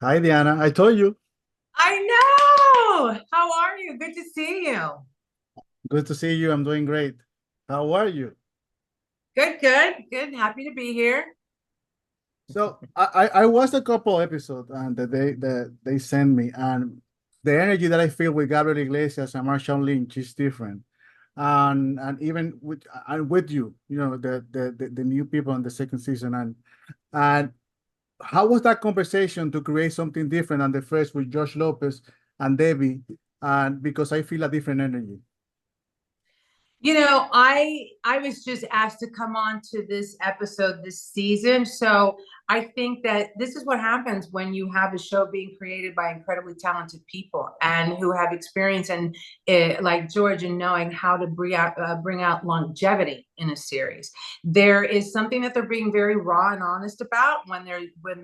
Hi, Diana. I told you. I know. How are you? Good to see you. Good to see you. I'm doing great. How are you? Good. Happy to be here. So I watched a couple episodes and that they sent me, and the energy that I feel with Gabriel Iglesias and Marshall Lynch is different. And even with you, the new people in the second season, and how was that conversation to create something different than the first with Josh Lopez and Debbie? And because I feel a different energy. I was just asked to come on to this episode this season. So I think that this is what happens when you have a show being created by incredibly talented people and who have experience and like George and knowing how to bring out longevity in a series. There is something that they're being very raw and honest about when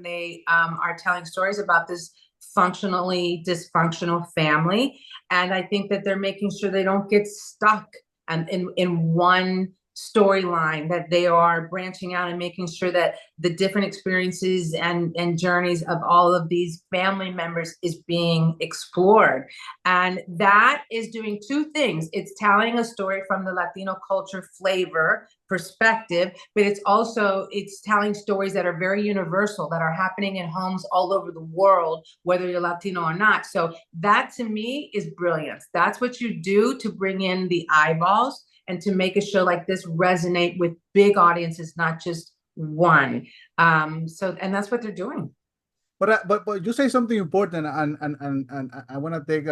they are telling stories about this functionally dysfunctional family. And I think that they're making sure they don't get stuck and in one storyline, that they are branching out and making sure that the different experiences and journeys of all of these family members is being explored. And that is doing two things. It's telling a story from the Latino culture flavor perspective, but it's telling stories that are very universal, that are happening in homes all over the world, whether you're Latino or not. So that to me is brilliance. That's what you do to bring in the eyeballs and to make a show like this resonate with big audiences, not just one. And that's what they're doing. But you say something important, and I want to take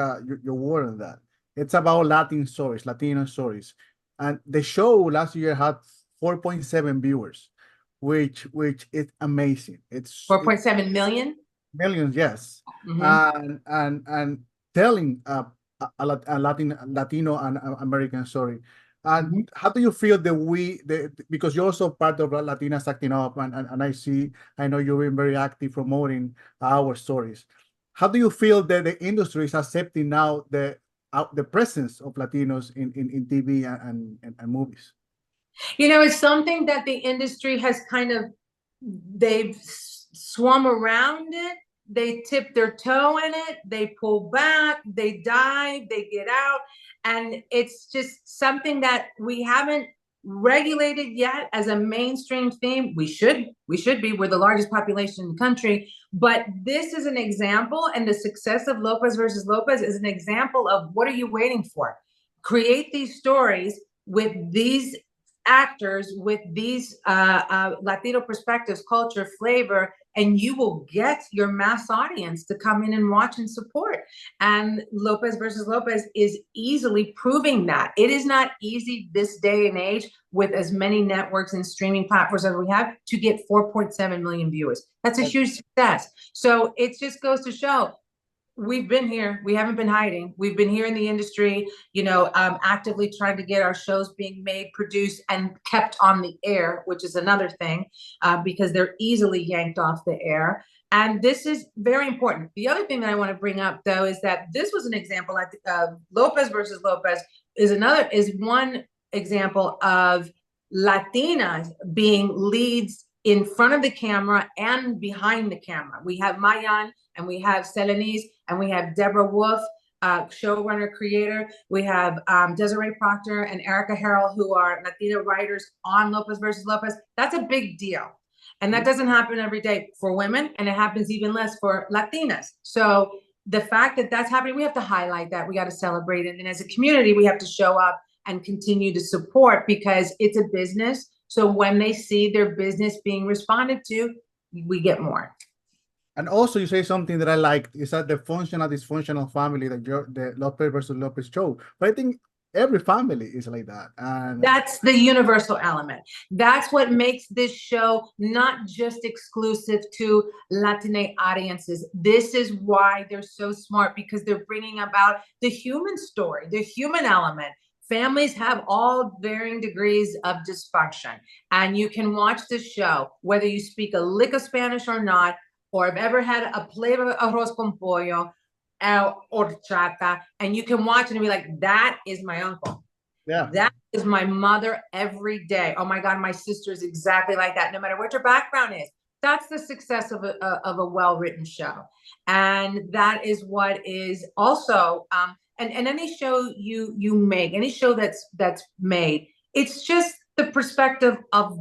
your word on that. It's about Latin stories, Latino stories, and the show last year had 4.7 viewers, which is amazing. It's 4.7 million. millions, yes, Mm-hmm. and telling a Latin Latino and American story. And Mm-hmm. how do you feel that because you're also part of Latinas Acting Up, and I know you've been very active promoting our stories. How do you feel that the industry is accepting now the presence of Latinos in TV and movies? It's something that the industry has kind of, they've swum around it. They tip their toe in it. They pull back. They dive. They get out. And it's just something that we haven't regulated yet as a mainstream theme. We should be. We're the largest population in the country. But this is an example, and the success of Lopez versus Lopez is an example of what are you waiting for? Create these stories with these actors, with these Latino perspectives, culture, flavor, and you will get your mass audience to come in and watch and support. And Lopez versus Lopez is easily proving that. It is not easy this day and age with as many networks and streaming platforms as we have to get 4.7 million viewers. That's a huge success. So it just goes to show we've been here. We haven't been hiding. We've been here in the industry, actively trying to get our shows being made, produced, and kept on the air, which is another thing, because they're easily yanked off the air. And this is very important. The other thing that I want to bring up, though, is that this was an example. Lopez versus Lopez is one example of Latinas being leads in front of the camera and behind the camera. We have Mayan and we have Selenis and we have Deborah Wolf, showrunner, creator. We have Desiree Proctor and Erica Harrell, who are Latina writers on Lopez versus Lopez. That's a big deal. And that doesn't happen every day for women, and it happens even less for Latinas. So the fact that that's happening, we have to highlight that. We got to celebrate it. And as a community, we have to show up and continue to support, because it's a business. So when they see their business being responded to, we get more. And also, you say something that I liked is that the functional dysfunctional family that the Lopez versus Lopez show. But I think every family is like that. And That's the universal element. That's what makes this show not just exclusive to Latina audiences. This is why they're so smart, because they're bringing about the human story, the human element. Families have all varying degrees of dysfunction, and you can watch this show whether you speak a lick of Spanish or not, or have ever had a plate of arroz con pollo, horchata, and you can watch it and be like, that is my uncle. yeah, That is my mother every day. Oh my God, my sister is exactly like that. No matter what your background is, that's the success of a well-written show. And that is what is also and any show you make, any show that's made, it's just the perspective of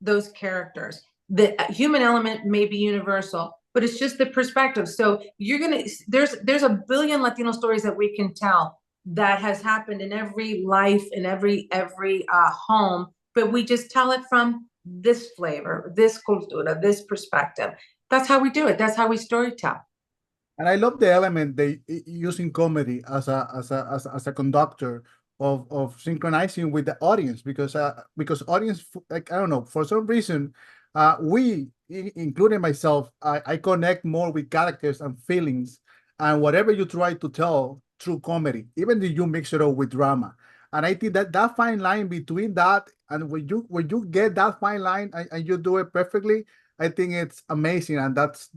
those characters. The human element may be universal, but it's just the perspective. So there's a billion Latino stories that we can tell that has happened in every life, in every home, but we just tell it from this flavor, this cultura, this perspective. That's how we do it. That's how we storytell. And I love the element they using comedy as a conductor of synchronizing with the audience, because audience, like, I don't know, for some reason, we, including myself, I connect more with characters and feelings and whatever you try to tell through comedy, even if you mix it up with drama. And I think that fine line between that, and when you get that fine line and you do it perfectly, I think it's amazing. And that's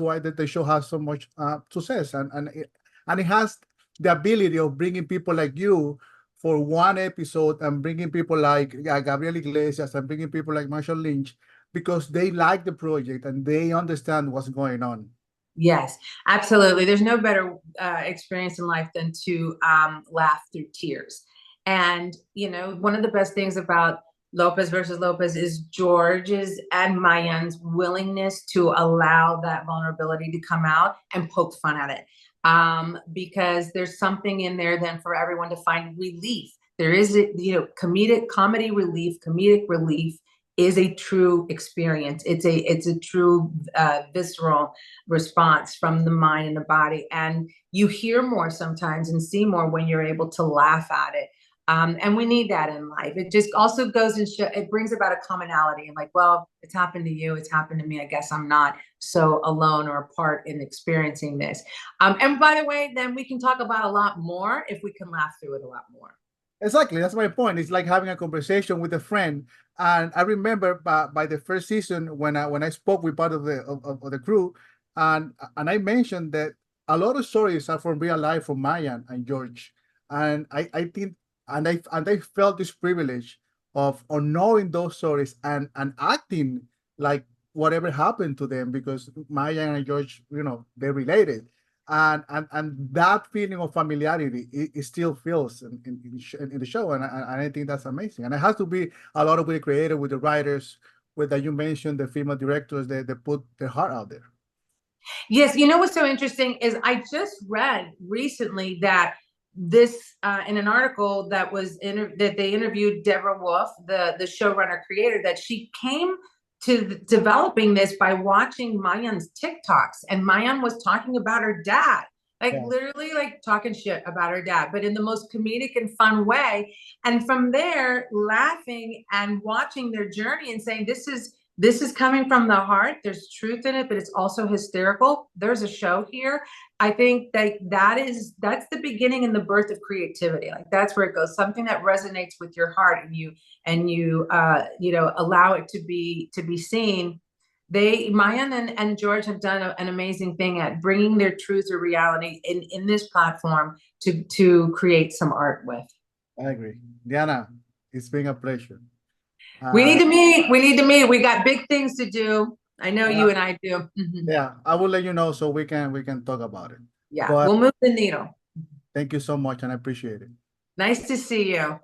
why the show has so much success, and it has the ability of bringing people like you for one episode, and bringing people like Gabriel Iglesias, and bringing people like Marshall Lynch, because they like the project and they understand what's going on. Yes, absolutely. There's no better experience in life than to laugh through tears. And, you know, one of the best things about Lopez versus Lopez is George's and Mayan's willingness to allow that vulnerability to come out and poke fun at it. Because there's something in there then for everyone to find relief. There is, you know, comedy relief, comedic relief is a true experience. It's a true visceral response from the mind and the body. And you hear more sometimes and see more when you're able to laugh at it. And we need that in life. It just also goes and it brings about a commonality. And like, well, it's happened to you, it's happened to me. I guess I'm not so alone or apart in experiencing this. And by the way, then we can talk about a lot more if we can laugh through it a lot more. Exactly, that's my point. It's like having a conversation with a friend. And I remember by the first season, when I spoke with part of the crew, and I mentioned that a lot of stories are from real life, from Mayan and George, and I think I felt this privilege of knowing those stories and acting like whatever happened to them, because Mayan and George, you know, they're related. And that feeling of familiarity, it still feels in the show, and I think that's amazing. And it has to be a lot of the creative, with the writers, with that you mentioned, the female directors, they put their heart out there. Yes, you know what's so interesting is I just read recently that this in an article that was that they interviewed Deborah Wolf, the showrunner creator, that she came to developing this by watching Mayan's TikToks, and Mayan was talking about her dad, like literally like talking shit about her dad, but in the most comedic and fun way. And from there, laughing and watching their journey and saying, this is coming from the heart. There's truth in it, but it's also hysterical. There's a show here. I think that's the beginning and the birth of creativity. Like that's where it goes. Something that resonates with your heart, and you you know, allow it to be seen. Mayan and George have done an amazing thing at bringing their truth or reality in this platform to create some art with. I agree, Diana. It's been a pleasure. We need to meet. We need to meet. We got big things to do. I know you and I do. Yeah, I will let you know so we can talk about it. Yeah, but we'll move the needle. Thank you so much, and I appreciate it. Nice to see you.